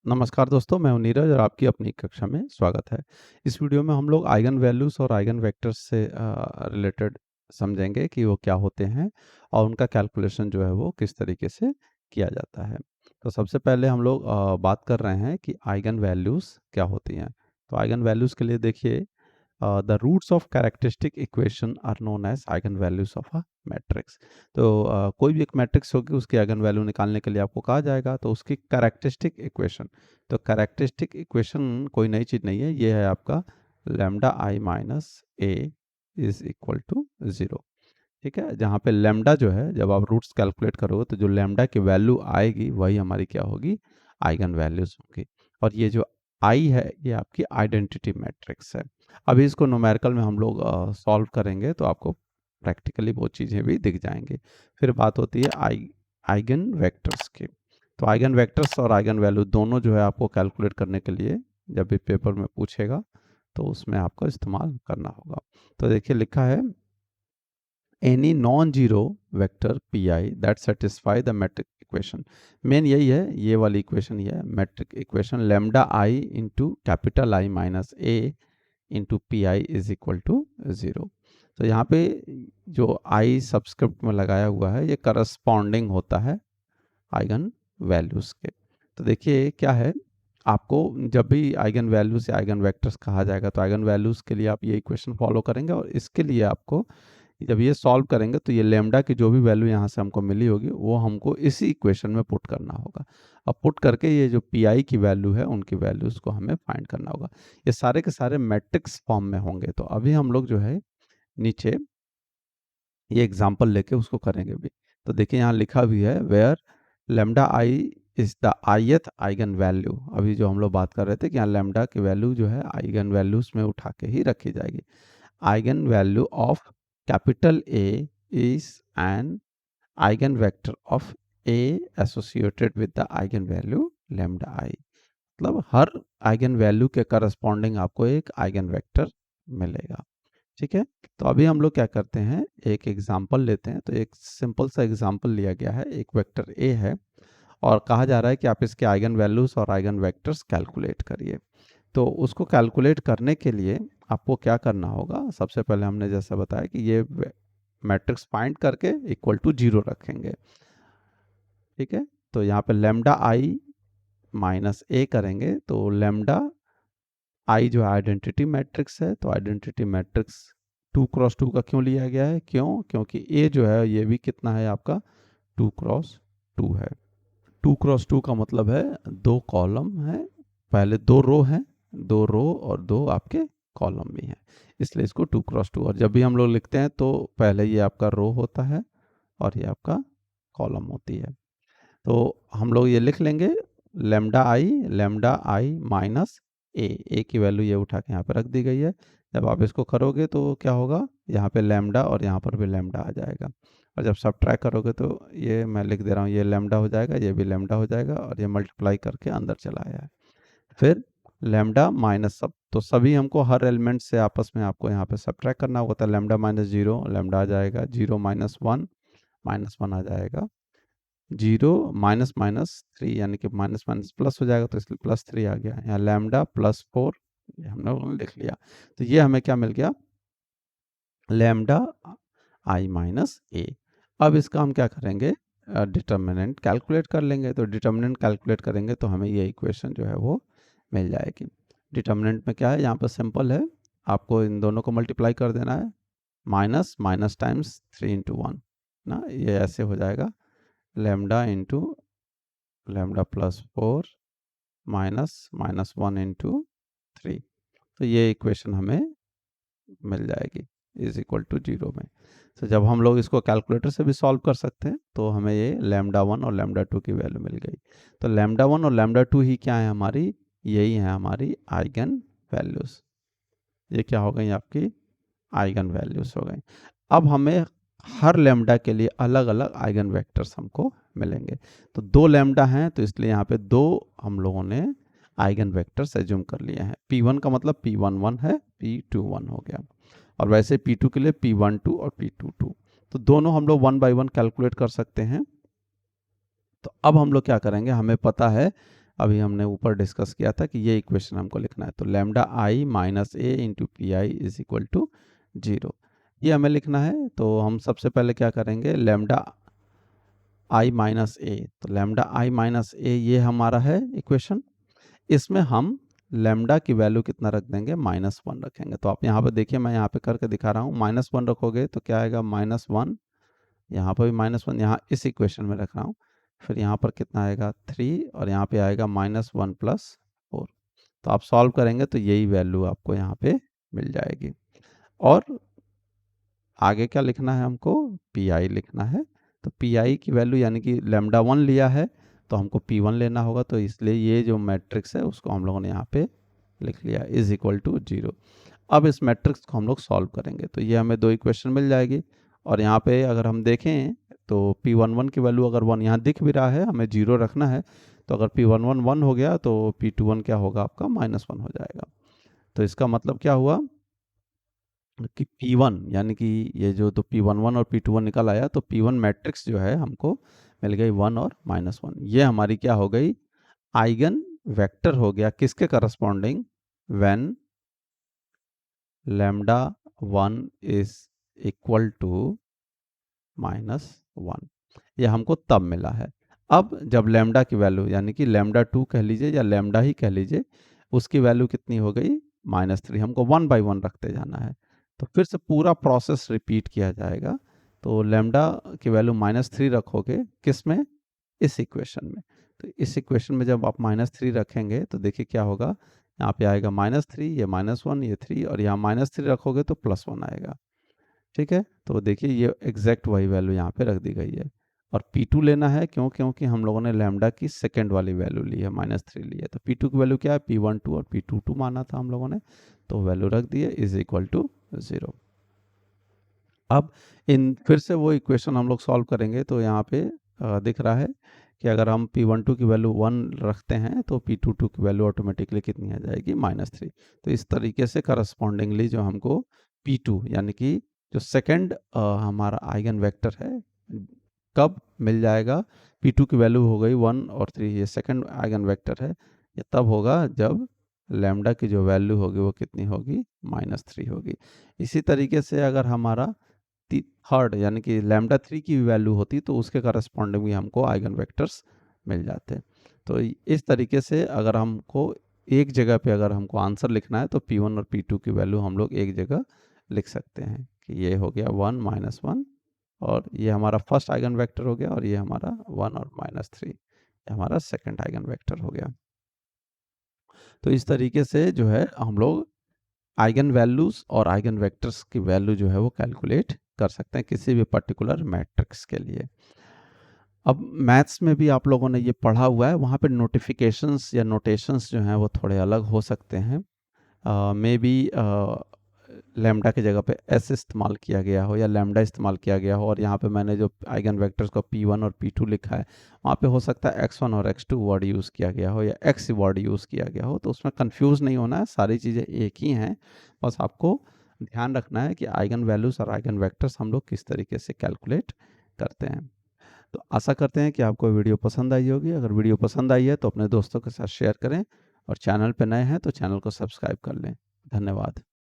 नमस्कार दोस्तों, मैं हूं नीरज और आपकी अपनी कक्षा में स्वागत है। इस वीडियो में हम लोग आइगन वैल्यूज़ और आइगन वेक्टर्स से रिलेटेड समझेंगे कि वो क्या होते हैं और उनका कैलकुलेशन जो है वो किस तरीके से किया जाता है। तो सबसे पहले हम लोग बात कर रहे हैं कि आइगन वैल्यूज़ क्या होती हैं। तो आइगन वैल्यूज़ के लिए देखिए, the roots of characteristic equation are known as eigen values of a matrix. तो कोई भी एक मैट्रिक्स होगी, उसकी आइगन वैल्यू निकालने के लिए आपको कहा जाएगा तो उसकी कैरेक्टरिस्टिक इक्वेशन। तो कैरेक्टरिस्टिक इक्वेशन कोई नई चीज़ नहीं है, ये है आपका lambda I minus A is equal to zero. ठीक है, जहाँ पे लैम्डा जो है, जब आप रूट्स कैलकुलेट करोगे तो जो लैम्डा की वैल्यू आएगी वही हमारी क्या होगी, आइगन वैल्यूज होगी। और ये जो आई है ये आपकी आइडेंटिटी मैट्रिक्स है। अभी इसको न्यूमेरिकल में हम लोग सॉल्व करेंगे तो आपको प्रैक्टिकली वो चीज़ें भी दिख जाएंगी। फिर बात होती है आइगन वेक्टर्स की। तो आइगन वेक्टर्स और आइगन वैल्यू दोनों जो है आपको कैलकुलेट करने के लिए जब भी पेपर में पूछेगा तो उसमें आपको इस्तेमाल करना होगा। तो देखिए लिखा है, any non-zero vector pi that satisfy the metric equation। Main यही है, ये वाली इक्वेशन ये है metric equation, lambda I into capital I minus A into P I is equal to zero. तो यहाँ पे जो आई सब्सक्रिप्ट में लगाया हुआ है ये करस्पॉन्डिंग होता है आइगन वैल्यूज़ के। तो देखिए क्या है, आपको जब भी आइगन वैल्यूज या आइगन वेक्टर्स कहा जाएगा तो आइगन वैल्यूज़ के लिए आप ये इक्वेशन फॉलो करेंगे और इसके लिए आपको जब ये सॉल्व करेंगे तो ये लैम्डा की जो भी वैल्यू यहाँ से हमको मिली होगी वो हमको इसी इक्वेशन में पुट करना होगा। अब पुट करके ये जो पी आई की वैल्यू है उनकी वैल्यूज़ को हमें फाइंड करना होगा। ये सारे के सारे मैट्रिक्स फॉर्म में होंगे। तो अभी हम लोग जो है नीचे ये एग्जाम्पल लेके उसको करेंगे भी। तो देखिए यहाँ लिखा भी है, where lambda I is the ith eigen value. अभी जो हम लोग बात कर रहे थे कि यहाँ लैम्डा की वैल्यू जो है आइगन वैल्यूज में उठा के ही रखी जाएगी। Eigenvalue of capital A is an eigenvector of A associated with the eigenvalue lambda i. मतलब हर आइगन वैल्यू के करस्पॉन्डिंग आपको एक आइगन वेक्टर मिलेगा। ठीक है, तो अभी हम लोग क्या करते हैं, एक एग्जाम्पल लेते हैं। तो एक सिंपल सा एग्जाम्पल लिया गया है, एक वेक्टर ए है और कहा जा रहा है कि आप इसके आइगन वैल्यूज और आइगन वेक्टर्स कैलकुलेट करिए। तो उसको कैलकुलेट करने के लिए आपको क्या करना होगा, सबसे पहले हमने जैसा बताया कि ये मैट्रिक्स फाइंड करके इक्वल टू जीरो रखेंगे। ठीक है, तो यहाँ पे लैम्डा आई माइनस ए करेंगे तो लैम्डा आई जो आइडेंटिटी मैट्रिक्स है, तो आइडेंटिटी मैट्रिक्स 2x2 का क्यों लिया गया है, क्योंकि ए जो है ये भी कितना है आपका 2x2 है। 2x2 का मतलब है दो कॉलम है, पहले दो रो हैं, दो रो और दो आपके कॉलम भी हैं, इसलिए इसको 2x2। और जब भी हम लोग लिखते हैं तो पहले ये आपका रो होता है और ये आपका कॉलम होती है। तो हम लोग ये लिख लेंगे, लैम्डा आई माइनस ए की वैल्यू ये उठा के यहाँ पे रख दी गई है। जब आप इसको करोगे तो क्या होगा, यहाँ पे लैम्डा और यहाँ पर भी लैम्डा आ जाएगा। और जब सब्ट्रैक्ट करोगे तो ये मैं लिख दे रहा हूँ, ये लैम्डा हो जाएगा, ये भी लैम्डा हो जाएगा और ये मल्टीप्लाई करके अंदर चला आया है। फिर लैम्डा माइनस सब, तो सभी हमको हर एलिमेंट से आपस में आपको यहाँ पे सब्ट्रैक्ट करना होगा। तो लैम्डा माइनस जीरो, लैम्डा आ जाएगा, जीरो माइनस वन आ जाएगा, जीरो माइनस माइनस थ्री यानी कि माइनस माइनस प्लस हो जाएगा, तो इसलिए प्लस थ्री आ गया। यहाँ लैम्डा प्लस फोर हमने लिख लिया। तो ये हमें क्या मिल गया, लैम्डा आई माइनस ए। अब इसका हम क्या करेंगे, डिटर्मिनेंट कैलकुलेट कर लेंगे। तो डिटर्मिनेंट कैलकुलेट करेंगे तो हमें ये इक्वेशन जो है वो मिल जाएगी। डिटर्मिनेंट में क्या है, यहाँ पर सिंपल है, आपको इन दोनों को मल्टीप्लाई कर देना है, माइनस माइनस टाइम्स 3 into 1 ना, ये ऐसे हो जाएगा, lambda into lambda plus four minus minus one into three. तो ये इक्वेशन हमें मिल जाएगी इज इक्वल टू जीरो में। तो जब हम लोग इसको कैलकुलेटर से भी सॉल्व कर सकते हैं तो हमें ये लैम्डा वन और लैम्डा टू की वैल्यू मिल गई। तो लैम्डा वन और लैम्डा टू ही क्या है हमारी, यही है हमारी आइगन वैल्यूज। ये क्या हो गई आपकी आइगन वैल्यूज हो गई। अब हमें हर लैम्डा के लिए अलग अलग आइगन वेक्टर्स हमको मिलेंगे। तो दो लैम्डा हैं तो इसलिए यहाँ पे दो हम लोगों ने आइगन वेक्टर्स एज्यूम कर लिए हैं। P1 का मतलब P11 है, P21 हो गया, और वैसे P2 के लिए P12 और P22। तो दोनों हम लोग 1 by 1 कैलकुलेट कर सकते हैं। तो अब हम लोग क्या करेंगे, हमें पता है अभी हमने ऊपर डिस्कस किया था कि ये इक्वेशन हमको लिखना है। तो lambda I minus A into P I is equal to 0, ये हमें लिखना है। तो हम सबसे पहले क्या करेंगे, लैम्डा आई माइनस ए, तो लैम्डा आई माइनस ए ये हमारा है इक्वेशन। इसमें हम लैम्डा की वैल्यू कितना रख देंगे, -1 रखेंगे। तो आप यहाँ पे देखिए, मैं यहाँ पे करके दिखा रहा हूँ। -1 रखोगे तो क्या आएगा, -1, यहाँ पर भी -1, यहाँ इस इक्वेशन में रख रहा हूँ। फिर यहाँ पर कितना आएगा 3, और यहाँ पे आएगा -1 + 4। तो आप सॉल्व करेंगे तो यही वैल्यू आपको यहाँ पे मिल जाएगी। और आगे क्या लिखना है हमको, पी आई लिखना है। तो पी आई की वैल्यू यानी कि लैम्डा 1 लिया है तो हमको P1 लेना होगा। तो इसलिए ये जो मैट्रिक्स है उसको हम लोगों ने यहाँ पे लिख लिया, इज इक्वल टू 0। अब इस मैट्रिक्स को हम लोग सॉल्व करेंगे तो ये हमें 2 इक्वेशन मिल जाएगी। और यहाँ पे अगर हम देखें तो P11 की वैल्यू अगर 1 यहाँ दिख भी रहा है, हमें 0 रखना है। तो अगर P11 1 हो गया तो P21 क्या होगा आपका, -1 हो जाएगा। तो इसका मतलब क्या हुआ कि P1 यानी कि ये जो तो P11 और P21 निकल आया, तो P1 मैट्रिक्स जो है हमको मिल गई 1 और -1। ये हमारी क्या हो गई, आइगन वेक्टर हो गया। किसके corresponding, when lambda 1 is equal to -1, ये हमको तब मिला है। अब जब लैम्डा की वैल्यू यानी कि लैम्डा 2 कह लीजिए या लैम्डा ही कह लीजिए, उसकी वैल्यू कितनी हो गई, -3, हमको 1 बाई 1 रखते जाना है। तो फिर से पूरा प्रोसेस रिपीट किया जाएगा। तो लैम्डा की वैल्यू -3 रखोगे किस में, इस इक्वेशन में। तो इस इक्वेशन में जब आप -3 रखेंगे तो देखिए क्या होगा, यहाँ पे आएगा -3, ये -1, ये 3, और यहाँ -3 रखोगे तो +1 आएगा। ठीक है, तो देखिए ये एग्जैक्ट वही वैल्यू यहाँ पे रख दी गई है। और P2 लेना है, क्यों, क्योंकि हम लोगों ने लैम्डा की सेकेंड वाली वैल्यू ली है, -3 ली है। तो P2 की वैल्यू क्या है, P12 और P22 माना था हम लोगों ने, तो वैल्यू रख दी है, इज इक्वल टू 0। अब इन फिर से वो इक्वेशन हम लोग सॉल्व करेंगे। तो यहाँ पे दिख रहा है कि अगर हम P12 की वैल्यू 1 रखते हैं तो P22 की वैल्यू ऑटोमेटिकली कितनी आ जाएगी, -3। तो इस तरीके से करस्पॉन्डिंगली जो हमको P2 यानी कि जो सेकंड हमारा आइगन वेक्टर है, कब मिल जाएगा, P2 की वैल्यू हो गई 1 और 3, ये सेकंड आइगन वेक्टर है। ये तब होगा जब लैम्डा की जो वैल्यू होगी वो कितनी होगी, -3 होगी। इसी तरीके से अगर हमारा थर्ड यानी कि लैम्डा 3 की वैल्यू होती तो उसके करस्पॉन्डिंग भी हमको आइगन वेक्टर्स मिल जाते। तो इस तरीके से अगर हमको एक जगह पे अगर हमको आंसर लिखना है तो P1 और P2 की वैल्यू हम लोग एक जगह लिख सकते हैं कि ये हो गया 1 -1, और ये हमारा फर्स्ट आइगन वेक्टर हो गया, और ये हमारा 1 और -3 ये हमारा सेकंड आइगन वेक्टर हो गया। तो इस तरीके से जो है हम लोग आइगन वैल्यूज और आइगन वेक्टर्स की वैल्यू जो है वो कैलकुलेट कर सकते हैं किसी भी पर्टिकुलर मैट्रिक्स के लिए। अब मैथ्स में भी आप लोगों ने ये पढ़ा हुआ है, वहाँ पे नोटिफिकेशंस या नोटेशंस जो हैं वो थोड़े अलग हो सकते हैं। मे बी लैम्डा की जगह पे एस इस्तेमाल किया गया हो या लैम्डा इस्तेमाल किया गया हो, और यहाँ पे मैंने जो आइगन वेक्टर्स को P1 और P2 लिखा है, वहाँ पे हो सकता है x1 और x2 वर्ड यूज़ किया गया हो या x वर्ड यूज़ किया गया हो। तो उसमें कंफ्यूज नहीं होना है, सारी चीज़ें एक ही हैं। बस आपको ध्यान रखना है कि आइगन वैल्यूज़ और आइगन वेक्टर्स हम लोग किस तरीके से कैलकुलेट करते हैं। तो आशा करते हैं कि आपको वीडियो पसंद आई होगी। अगर वीडियो पसंद आई है तो अपने दोस्तों के साथ शेयर करें, और चैनल पर नए हैं तो चैनल को सब्सक्राइब कर लें। धन्यवाद।